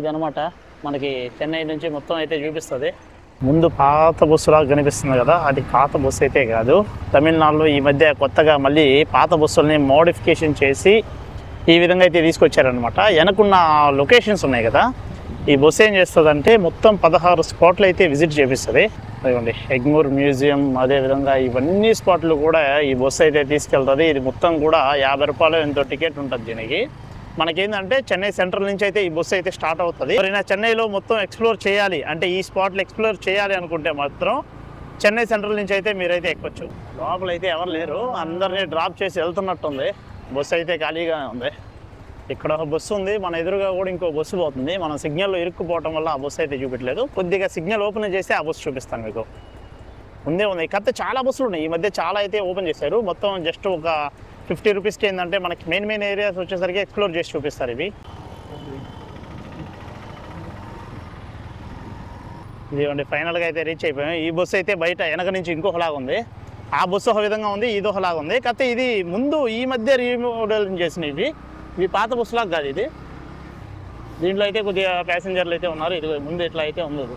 ఇదనమాట మనకి చెన్నై నుంచి మొత్తం అయితే చూపిస్తుంది. ముందు పాత బస్సులాగా కనిపిస్తుంది కదా, అది పాత బస్సు అయితే కాదు. తమిళనాడులో ఈ మధ్య కొత్తగా మళ్ళీ పాత బస్సుల్ని మోడిఫికేషన్ చేసి ఈ విధంగా అయితే తీసుకొచ్చారనమాట. వెనకున్న లొకేషన్స్ ఉన్నాయి కదా, ఈ బస్సు ఏం చేస్తుందంటే మొత్తం 16 స్పాట్లు అయితే విజిట్ చేపిస్తుంది. అదిగోండి ఎగ్మూర్ మ్యూజియం, అదేవిధంగా ఇవన్నీ స్పాట్లు కూడా ఈ బస్సు అయితే తీసుకెళ్తుంది. ఇది మొత్తం కూడా 50 రూపాయలు ఎంతో టికెట్ ఉంటుంది దీనికి. మనకేంటంటే చెన్నై సెంట్రల్ నుంచి అయితే ఈ బస్సు అయితే స్టార్ట్ అవుతుంది. ఎవరైనా చెన్నైలో మొత్తం ఎక్స్ప్లోర్ చేయాలి అంటే, ఈ స్పాట్లు ఎక్స్ప్లోర్ చేయాలి అనుకుంటే మాత్రం చెన్నై సెంట్రల్ నుంచి అయితే మీరైతే ఎక్కొచ్చు. లోపల అయితే ఎవరు లేరు, అందరినీ డ్రాప్ చేసి వెళ్తున్నట్టుంది. బస్సు అయితే ఖాళీగానే ఉంది. ఇక్కడ ఒక బస్సు ఉంది, మన ఎదురుగా కూడా ఇంకో బస్సు పోతుంది. మనం సిగ్నల్లో ఇరుక్కుపోవడం వల్ల ఆ బస్సు అయితే చూపించలేదు. కొద్దిగా సిగ్నల్ ఓపెన్ చేసి ఆ బస్సు చూపిస్తాను మీకు. ఉంది కాకపోతే చాలా బస్సులు ఉన్నాయి ఈ మధ్య, చాలా అయితే ఓపెన్ చేశారు. మొత్తం జస్ట్ ఒక 50 రూపీస్కి ఏంటంటే మనకి మెయిన్ ఏరియాస్ వచ్చేసరికి ఎక్స్ప్లోర్ చేసి చూపిస్తారు ఇవి. ఇదిగోండి ఫైనల్గా అయితే రీచ్ అయిపోయాం. ఈ బస్సు అయితే బయట వెనక నుంచి ఇంకొకలాగా ఉంది, ఆ బస్సు ఒక విధంగా ఉంది, ఇది ఒకలాగా ఉంది. కాకపోతే ఇది ముందు ఈ మధ్య రీమోడల్ చేసినవి, ఇవి పాత బస్సులాగా కాదు ఇది. దీంట్లో అయితే కొద్దిగా ప్యాసింజర్లు అయితే ఉన్నారు. ఇది ముందు ఇట్లా అయితే ఉండదు.